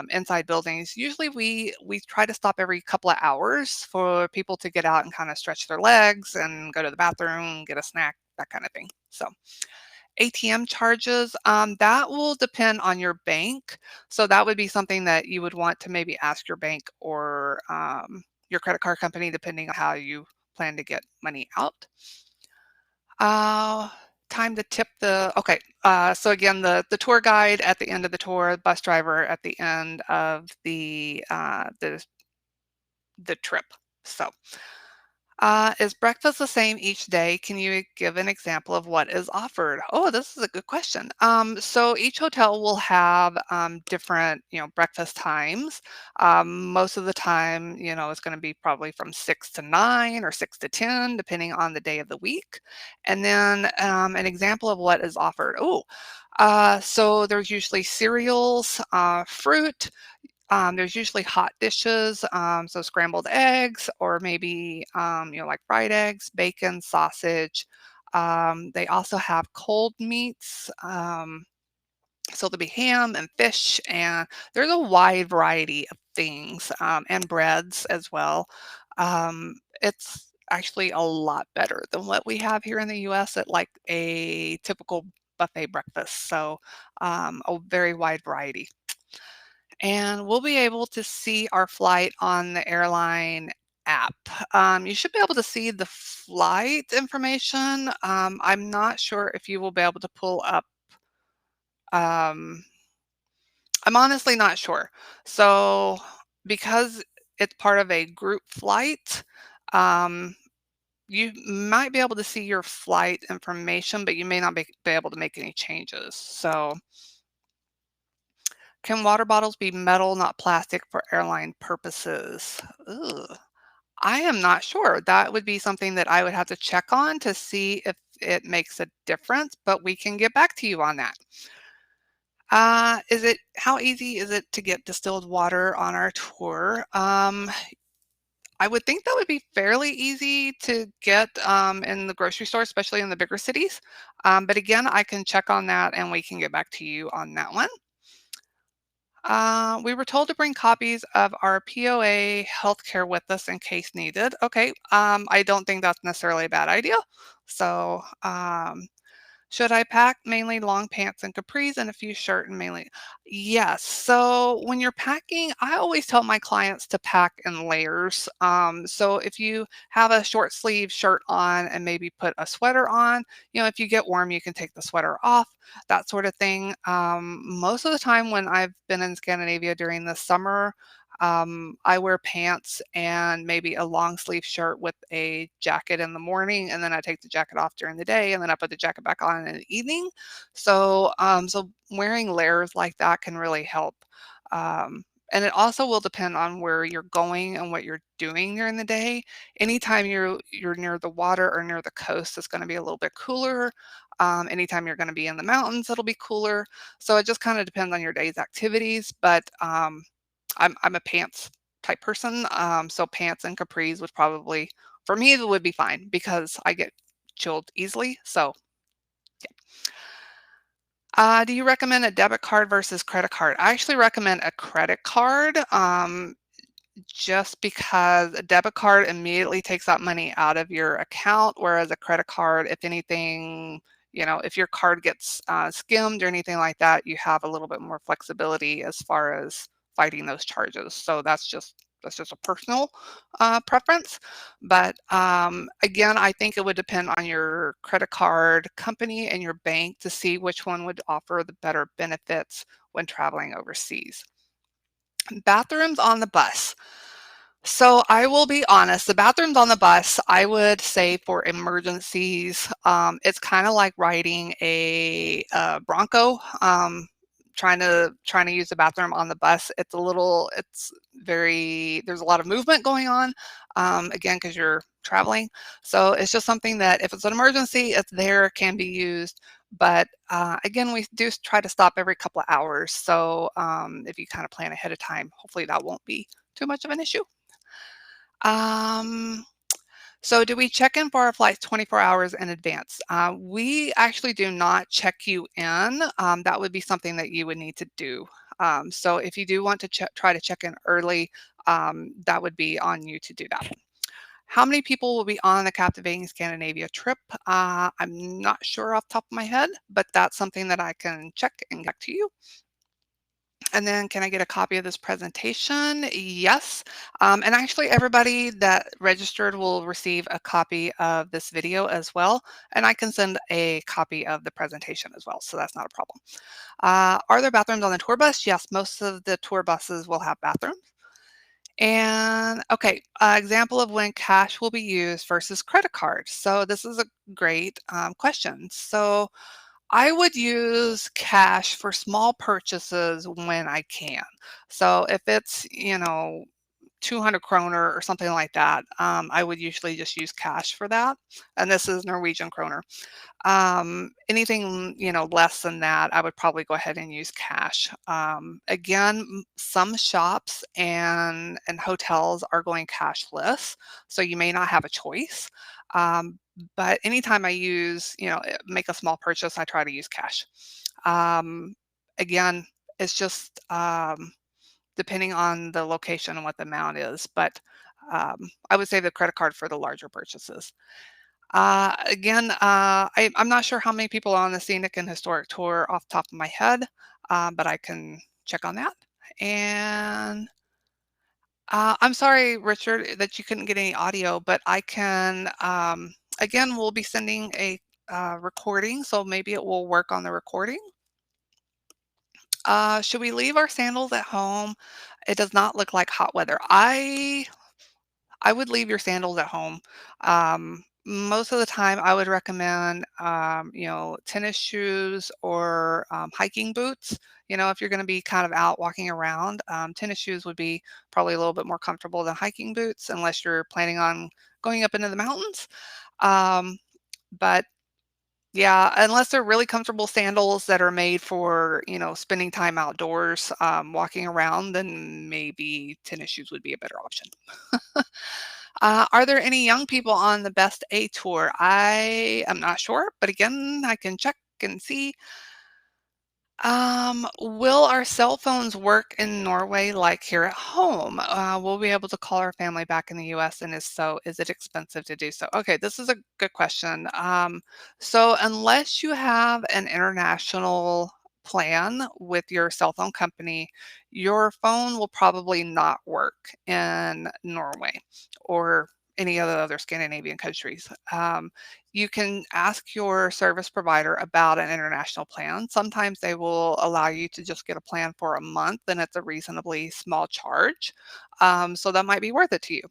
inside buildings. Usually we try to stop every couple of hours for people to get out and kind of stretch their legs and go to the bathroom, get a snack, that kind of thing. So ATM charges, that will depend on your bank. So that would be something that you would want to maybe ask your bank or your credit card company, depending on how you plan to get money out. Uh, time to tip the okay. So again, the tour guide at the end of the tour, bus driver at the end of the trip. So, is breakfast the same each day? Can you give an example of what is offered? Oh, this is a good question. So each hotel will have different, breakfast times. Most of the time, it's going to be probably from 6 to 9 or 6 to 10, depending on the day of the week. And then an example of what is offered. Oh, so there's usually cereals, fruit, there's usually hot dishes, so scrambled eggs or maybe, like fried eggs, bacon, sausage. They also have cold meats. So there'll be ham and fish, and there's a wide variety of things and breads as well. It's actually a lot better than what we have here in the US at like a typical buffet breakfast. So a very wide variety. And we'll be able to see our flight on the airline app. You should be able to see the flight information. I'm not sure if you will be able to pull up. Um, I'm honestly not sure. So, because it's part of a group flight, um, you might be able to see your flight information, but you may not be able to make any changes. So, can water bottles be metal, not plastic, for airline purposes? Ugh. I am not sure. That would be something that I would have to check on to see if it makes a difference, but we can get back to you on that. How easy is it to get distilled water on our tour? I would think that would be fairly easy to get in the grocery store, especially in the bigger cities. But again, I can check on that and we can get back to you on that one. We were told to bring copies of our POA healthcare with us in case needed. Okay, I don't think that's necessarily a bad idea. So, should I pack mainly long pants and capris and a few shirt and mainly? Yes. So when you're packing, I always tell my clients to pack in layers. So if you have a short sleeve shirt on and maybe put a sweater on, if you get warm, you can take the sweater off, that sort of thing. Most of the time when I've been in Scandinavia during the summer, I wear pants and maybe a long sleeve shirt with a jacket in the morning, and then I take the jacket off during the day, and then I put the jacket back on in the evening. So wearing layers like that can really help. And it also will depend on where you're going and what you're doing during the day. Anytime you're near the water or near the coast, it's going to be a little bit cooler. Anytime you're going to be in the mountains, it'll be cooler. So it just kind of depends on your day's activities. But I'm a pants type person, so pants and capris would probably, for me, it would be fine because I get chilled easily. So, do you recommend a debit card versus credit card? I actually recommend a credit card. Just because a debit card immediately takes that money out of your account, whereas a credit card, if anything, if your card gets skimmed or anything like that, you have a little bit more flexibility as far as fighting those charges. So that's just a personal preference. But again, I think it would depend on your credit card company and your bank to see which one would offer the better benefits when traveling overseas. Bathrooms on the bus. So I will be honest, the bathrooms on the bus, I would say for emergencies, it's kind of like riding a Bronco. Trying to use the bathroom on the bus. It's very, there's a lot of movement going on. Again, because you're traveling, so it's just something that if it's an emergency, it's there, can be used. But again, we do try to stop every couple of hours. So if you kind of plan ahead of time, hopefully that won't be too much of an issue. Um, so do we check in for our flights 24 hours in advance? We actually do not check you in. That would be something that you would need to do. So if you do want to try to check in early, that would be on you to do that. How many people will be on the Captivating Scandinavia trip? I'm not sure off the top of my head, but that's something that I can check and get back to you. And then can I get a copy of this presentation? Yes. And actually everybody that registered will receive a copy of this video as well. And I can send a copy of the presentation as well. So that's not a problem. Are there bathrooms on the tour bus? Yes, most of the tour buses will have bathrooms. And okay, example of when cash will be used versus credit card. So this is a great question. So I would use cash for small purchases when I can. So if it's, 200 kroner or something like that, I would usually just use cash for that. And this is Norwegian kroner. Anything, less than that, I would probably go ahead and use cash. Again, some shops and hotels are going cashless, so you may not have a choice. But anytime I make a small purchase, I try to use cash. Um, Again, it's just depending on the location and what the amount is, but I would say the credit card for the larger purchases. Again, I'm not sure how many people are on the scenic and historic tour off the top of my head, but I can check on that. And I'm sorry, Richard, that you couldn't get any audio, but I can, again, we'll be sending a recording, so maybe it will work on the recording. Should we leave our sandals at home? It does not look like hot weather. I would leave your sandals at home. Most of the time, I would recommend, tennis shoes or hiking boots. If you're going to be kind of out walking around, tennis shoes would be probably a little bit more comfortable than hiking boots, unless you're planning on going up into the mountains. Um, but yeah, unless they're really comfortable sandals that are made for, spending time outdoors, walking around, then maybe tennis shoes would be a better option. Are there any young people on the Best A tour? I am not sure, but again, I can check and see. Will our cell phones work in Norway like here at home? Will we be able to call our family back in the US? And if so, is it expensive to do so? Okay, this is a good question. So unless you have an international plan with your cell phone company, your phone will probably not work in Norway or any of the other Scandinavian countries. You can ask your service provider about an international plan. Sometimes they will allow you to just get a plan for a month, and it's a reasonably small charge. So that might be worth it to you.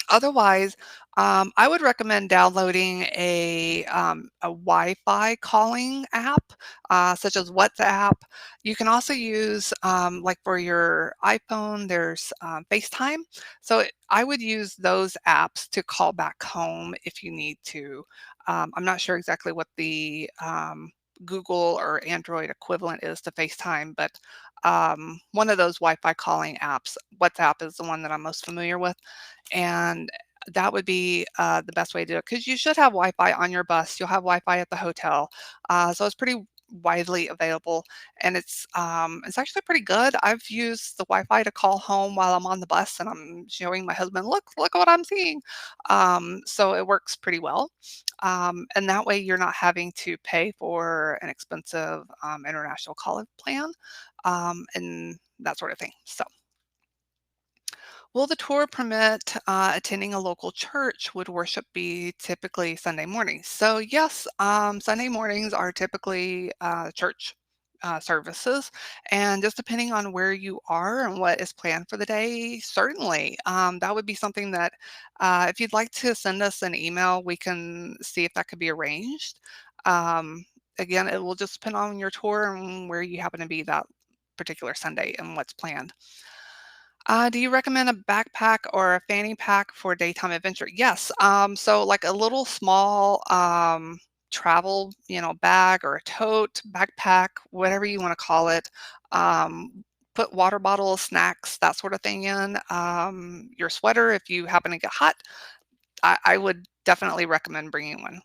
Otherwise, I would recommend downloading a Wi-Fi calling app, such as WhatsApp. You can also use, like for your iPhone, there's FaceTime. So I would use those apps to call back home if you need to. I'm not sure exactly what the Google or Android equivalent is to FaceTime, but one of those Wi-Fi calling apps, WhatsApp is the one that I'm most familiar with, and that would be the best way to do it because you should have Wi-Fi on your bus. You'll have Wi-Fi at the hotel, so it's pretty widely available, and it's actually pretty good. I've used the Wi-Fi to call home while I'm on the bus, and I'm showing my husband, look what I'm seeing. So it works pretty well, and that way you're not having to pay for an expensive international call plan, and that sort of thing. So. Will the tour permit attending a local church? Would worship be typically Sunday mornings? So, yes, Sunday mornings are typically church services. And just depending on where you are and what is planned for the day, certainly that would be something that if you'd like to send us an email, we can see if that could be arranged. Um, Again, it will just depend on your tour and where you happen to be that particular Sunday and what's planned. Do you recommend a backpack or a fanny pack for daytime adventure? Yes. So like a little small travel, bag or a tote, backpack, whatever you want to call it. Put water bottles, snacks, that sort of thing in. Your sweater, if you happen to get hot, I would definitely recommend bringing one.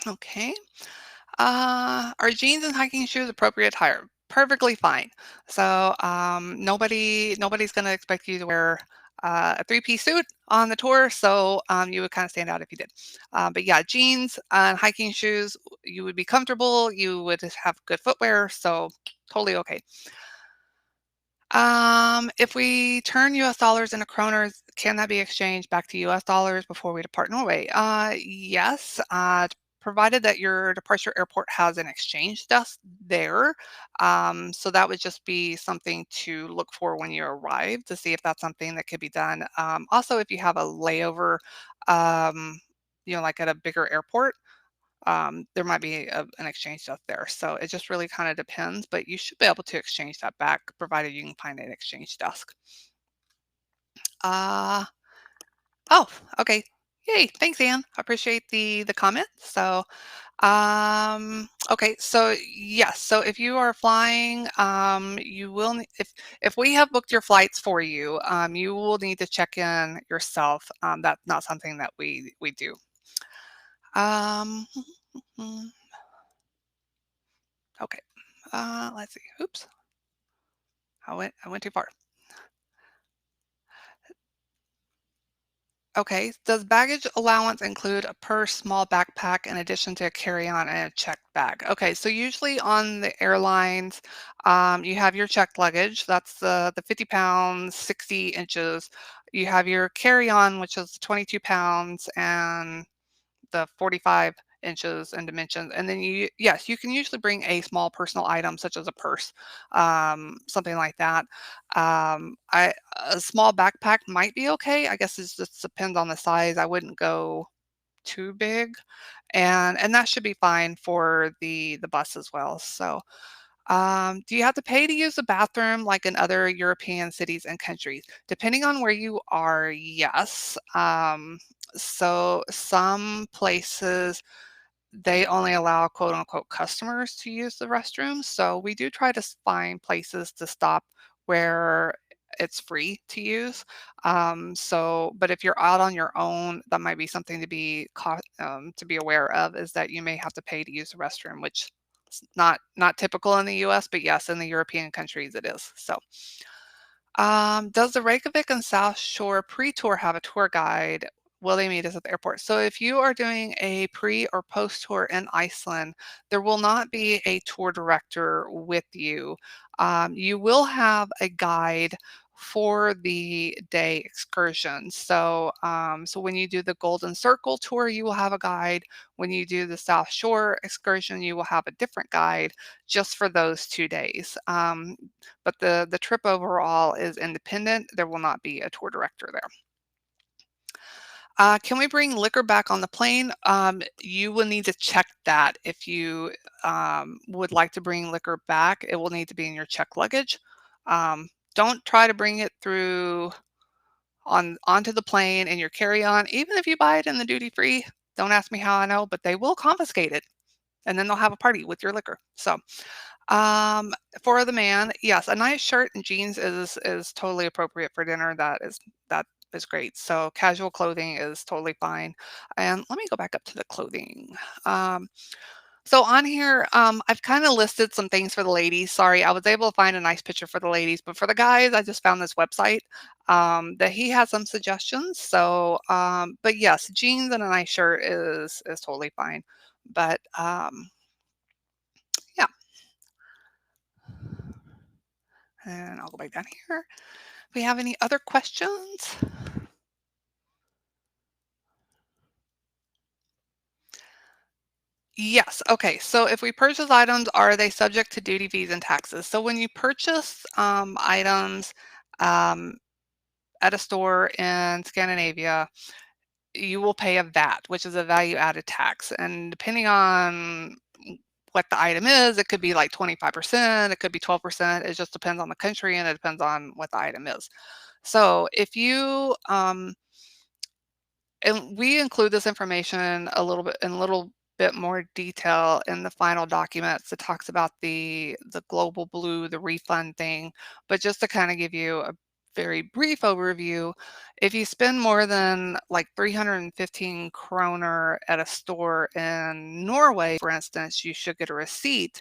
Okay. Are jeans and hiking shoes appropriate attire? Perfectly fine. So nobody's going to expect you to wear a three-piece suit on the tour, so you would kind of stand out if you did. But yeah, jeans and hiking shoes, you would be comfortable. You would have good footwear, so totally okay. If we turn US dollars into kroners, can that be exchanged back to US dollars before we depart Norway? Yes, provided that your departure airport has an exchange desk there. So that would just be something to look for when you arrive to see if that's something that could be done. Also, if you have a layover, um, like at a bigger airport, there might be an exchange stuff there. So it just really kind of depends, but you should be able to exchange that back provided you can find an exchange desk. Uh, oh, okay. Yay. Thanks, Anne. I appreciate the comment. So, okay. So yes. So if you are flying, you will, if we have booked your flights for you, you will need to check in yourself. That's not something that we do. Um, okay. Let's see. Oops. I went too far. Okay. Does baggage allowance include a purse, small backpack in addition to a carry-on and a checked bag? Okay. So usually on the airlines, you have your checked luggage. That's the 50 pounds, 60 inches. You have your carry-on, which is 22 pounds, and the 45 inches in dimensions. And then yes, you can usually bring a small personal item such as a purse, something like that. A small backpack might be okay. I guess it just depends on the size. I wouldn't go too big, and that should be fine for the bus as well. So, do you have to pay to use the bathroom like in other European cities and countries? Depending on where you are, yes. So some places they only allow quote unquote customers to use the restrooms. So we do try to find places to stop where it's free to use. But if you're out on your own, that might be something to be aware of is that you may have to pay to use the restroom, which is not typical in the U.S., but yes, in the European countries it is. So. Does the Reykjavik and South Shore pre-tour have a tour guide? Will they meet us at the airport? So if you are doing a pre or post tour in Iceland, there will not be a tour director with you. You will have a guide for the day excursion. So when you do the Golden Circle tour, you will have a guide. When you do the South Shore excursion, you will have a different guide just for those 2 days. But the trip overall is independent. There will not be a tour director there. Can we bring liquor back on the plane? You will need to check that if you would like to bring liquor back. It will need to be in your check luggage. Don't try to bring it through onto the plane in your carry-on, even if you buy it in the duty free. Don't ask me how I know, but they will confiscate it, and then they'll have a party with your liquor. So, um, for the man, yes, a nice shirt and jeans is totally appropriate for dinner. That is great. So casual clothing is totally fine. And let me go back up to the clothing. Um, so on here, I've kind of listed some things for the ladies. Sorry, I was able to find a nice picture for the ladies, but for the guys, I just found this website that he has some suggestions. So, but yes, jeans and a nice shirt is totally fine. But yeah, and I'll go back down here. If we have any other questions? Yes. Okay. So if we purchase items, are they subject to duty, fees, and taxes? So when you purchase items um, at a store in Scandinavia, you will pay a VAT, which is a value added tax. And depending on what the item is, it could be like 25%, it could be 12%. It just depends on the country and it depends on what the item is. So if you and we include this information a little bit more detail in the final documents that talks about the global blue, the refund thing. But just to kind of give you a very brief overview, if you spend more than like 315 kroner at a store in Norway, for instance, you should get a receipt.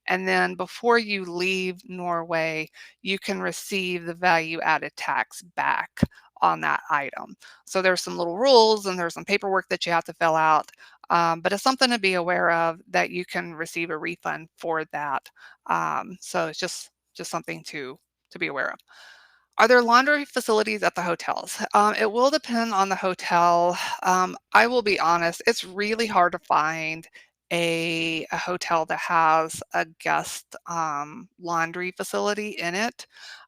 And then before you leave Norway, you can receive the value added tax back on that item. So there's some little rules and there's some paperwork that you have to fill out. But it's something to be aware of that you can receive a refund for that. So it's just something to be aware of. Are there laundry facilities at the hotels? It will depend on the hotel. I will be honest, it's really hard to find a hotel that has a guest laundry facility in it.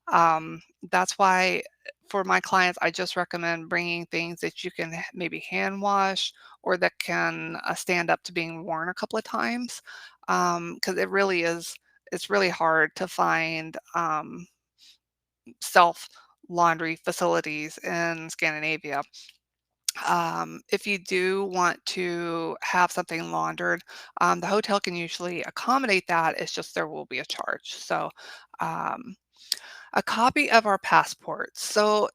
That's why for my clients, I just recommend bringing things that you can maybe hand wash or that can stand up to being worn a couple of times. Because it's really hard to find self laundry facilities in Scandinavia. If you do want to have something laundered, the hotel can usually accommodate that. It's just there will be a charge. So, um, a copy of our passports. So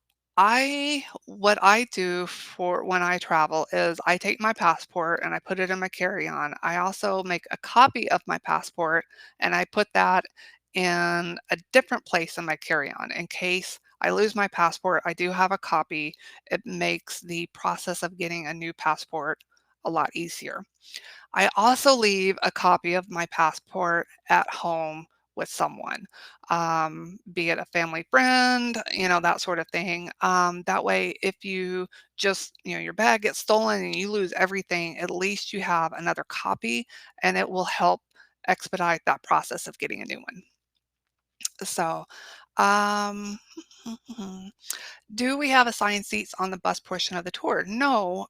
what I do for when I travel is I take my passport and I put it in my carry-on. I also make a copy of my passport and I put that in a different place in my carry-on in case I lose my passport. I do have a copy. It makes the process of getting a new passport a lot easier. I also leave a copy of my passport at home with someone, be it a family friend, that sort of thing. That way, if your bag gets stolen and you lose everything, at least you have another copy and it will help expedite that process of getting a new one. So, um, do we have assigned seats on the bus portion of the tour? No,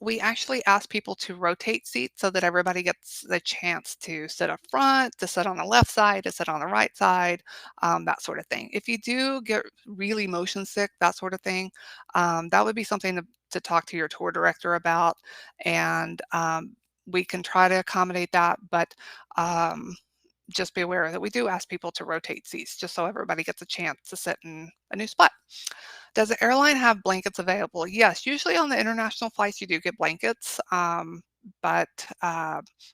we actually ask people to rotate seats so that everybody gets the chance to sit up front, to sit on the left side, to sit on the right side, that sort of thing. If you do get really motion sick, that sort of thing, that would be something to talk to your tour director about, and we can try to accommodate that, but just be aware that we do ask people to rotate seats just so everybody gets a chance to sit in a new spot. Does the airline have blankets available? Yes, usually on the international flights you do get blankets, but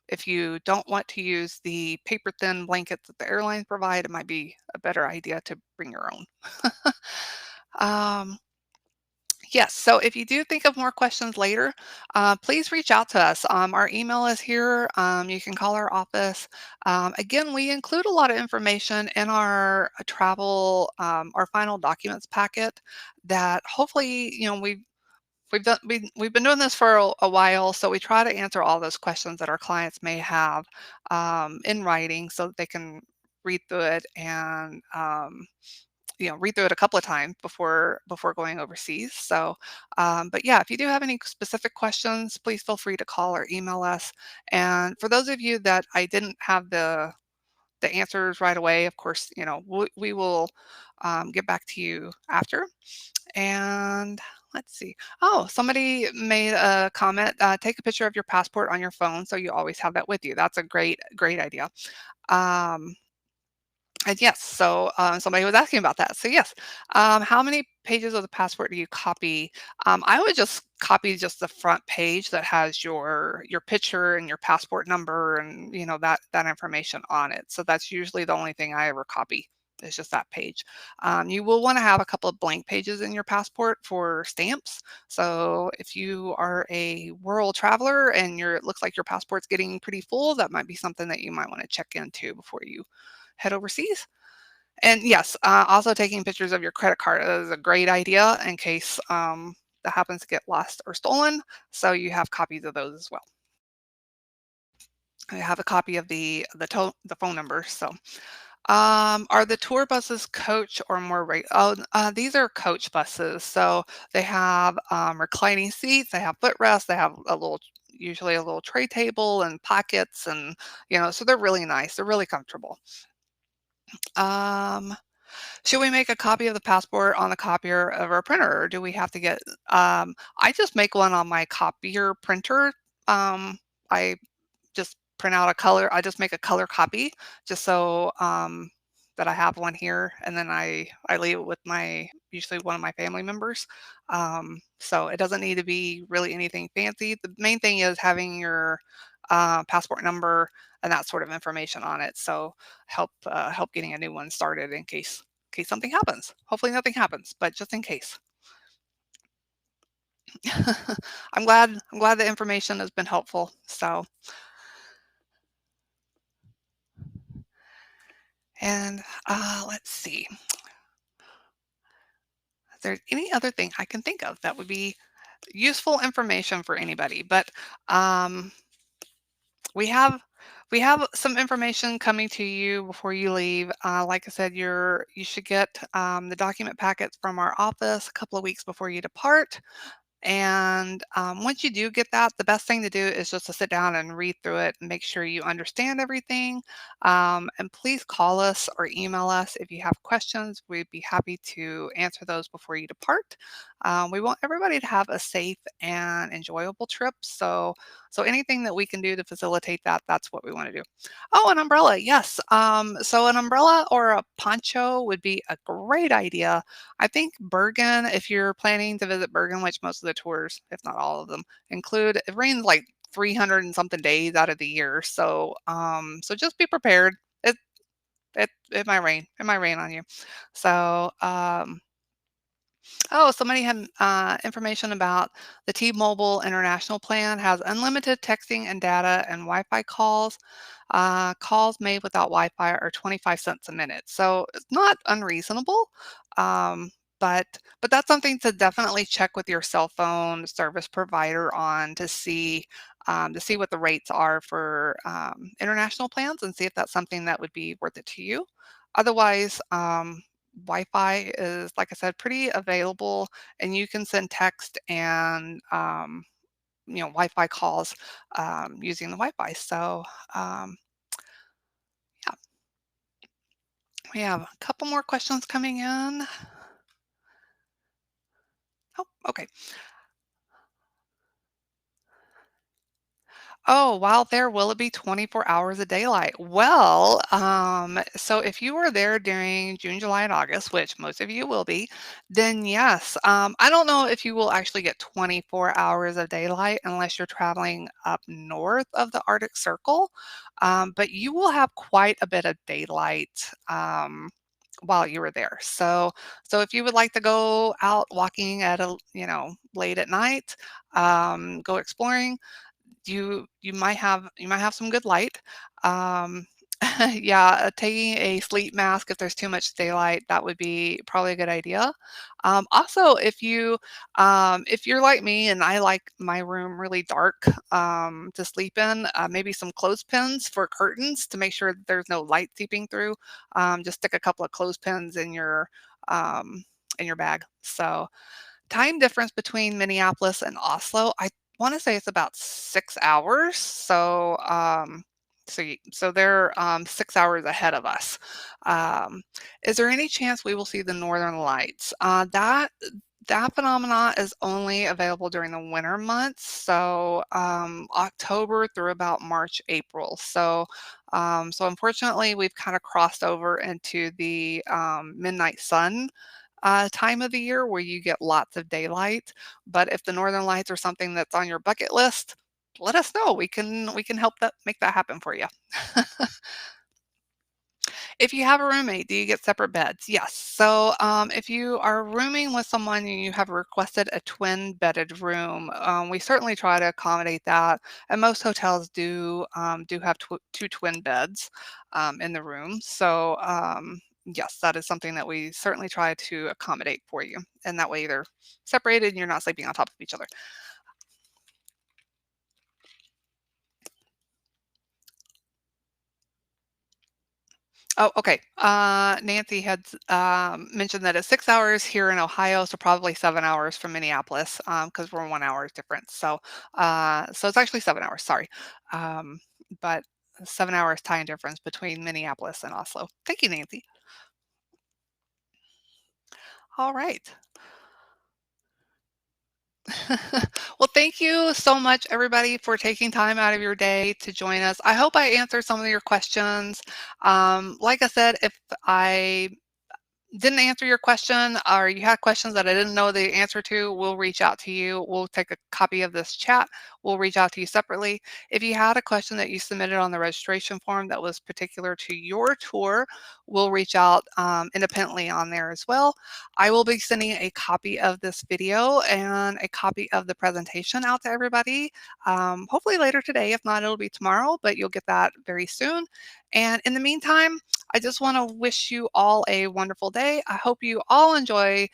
if you don't want to use the paper thin blankets that the airlines provide, it might be a better idea to bring your own. um, Yes. So if you do think of more questions later, please reach out to us. Our email is here. You can call our office. Again, we include a lot of information in our travel, our final documents packet that hopefully, we've been doing this for a while, so we try to answer all those questions that our clients may have in writing so that they can read through it and read through it a couple of times before going overseas. So, but yeah, if you do have any specific questions, please feel free to call or email us. And for those of you that I didn't have the answers right away, of course, we will get back to you after. And let's see. Oh, somebody made a comment. Take a picture of your passport on your phone so you always have that with you. That's a great idea. Um, and yes, so somebody was asking about that. So yes, how many pages of the passport do you copy? I would just copy just the front page that has your picture and your passport number and that information on it. So that's usually the only thing I ever copy. It's just that page. You will want to have a couple of blank pages in your passport for stamps. So if you are a world traveler and it looks like your passport's getting pretty full, that might be something that you might want to check into before you head overseas. And yes, also taking pictures of your credit card is a great idea in case that happens to get lost or stolen. So you have copies of those as well. I have a copy of the phone number. So, are the tour buses coach or more rate? Oh, these are coach buses. So they have reclining seats. They have footrests. They have usually a little tray table and pockets, and so they're really nice. They're really comfortable. Um, Should we make a copy of the passport on the copier of our printer, or do we have to get I just make one on my copier printer. I just print out a color. I just make a color copy just so that I have one here, and then I leave it with my usually one of my family members. So it doesn't need to be really anything fancy. The main thing is having your passport number and that sort of information on it. So help getting a new one started in case something happens. Hopefully nothing happens, but just in case. I'm glad the information has been helpful. So, and let's see. Is there any other thing I can think of that would be useful information for anybody? But um, we have we have some information coming to you before you leave. Like I said, you should get the document packets from our office a couple of weeks before you depart. And once you do get that, the best thing to do is just to sit down and read through it and make sure you understand everything. And please call us or email us if you have questions. We'd be happy to answer those before you depart. We want everybody to have a safe and enjoyable trip. So anything that we can do to facilitate that, that's what we want to do. Oh, an umbrella. Yes. So an umbrella or a poncho would be a great idea. I think Bergen, if you're planning to visit Bergen, which most of the tours, if not all of them, include, it rains like 300 and something days out of the year. So just be prepared. It might rain. It might rain on you. So, oh, somebody had information about the T-Mobile International plan has unlimited texting and data and Wi-Fi calls. Calls made without Wi-Fi are 25 cents a minute. So it's not unreasonable. Um, but that's something to definitely check with your cell phone service provider on to see what the rates are for international plans and see if that's something that would be worth it to you. Otherwise, Wi-Fi is, like I said, pretty available, and you can send text and Wi-Fi calls using the Wi-Fi. So um, yeah, we have a couple more questions coming in. Oh, okay. Oh, while there, will it be 24 hours of daylight? Well, so if you were there during June, July, and August, which most of you will be, then yes. I don't know if you will actually get 24 hours of daylight unless you're traveling up north of the Arctic Circle, but you will have quite a bit of daylight. while you were there. So if you would like to go out walking at late at night, go exploring, you might have some good light. Um, yeah, taking a sleep mask if there's too much daylight, that would be probably a good idea. Also, if you're like me and I like my room really dark to sleep in, maybe some clothespins for curtains to make sure that there's no light seeping through. Just stick a couple of clothespins in your bag. So time difference between Minneapolis and Oslo, I wanna say it's about 6 hours. So they're, 6 hours ahead of us. Um, is there any chance we will see the Northern Lights? That phenomena is only available during the winter months, so, October through about March, April. So unfortunately, we've kinda crossed over into the, midnight sun time of the year where you get lots of daylight. But if the northern lights are something that's on your bucket list, let us know. We can help that make that happen for you. If you have a roommate, do you get separate beds? Yes. So if you are rooming with someone and you have requested a twin bedded room, we certainly try to accommodate that. And most hotels do have two twin beds in the room. So yes, that is something that we certainly try to accommodate for you. And that way they're separated and you're not sleeping on top of each other. Oh, okay. Nancy had mentioned that it's 6 hours here in Ohio, so probably 7 hours from Minneapolis, because we're 1 hour difference. So it's actually 7 hours. Sorry, but 7 hours time difference between Minneapolis and Oslo. Thank you, Nancy. All right. Well, thank you so much, everybody, for taking time out of your day to join us. I hope I answered some of your questions. Like I said, if I didn't answer your question or you had questions that I didn't know the answer to, we'll reach out to you. We'll take a copy of this chat. We'll reach out to you separately. If you had a question that you submitted on the registration form that was particular to your tour, we'll reach out independently on there as well. I will be sending a copy of this video and a copy of the presentation out to everybody, hopefully later today. If not, it'll be tomorrow, but you'll get that very soon. And in the meantime, I just want to wish you all a wonderful day. I hope you all enjoy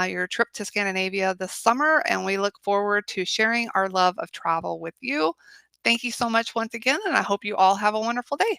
your trip to Scandinavia this summer, and we look forward to sharing our love of travel with you. Thank you so much once again, and I hope you all have a wonderful day.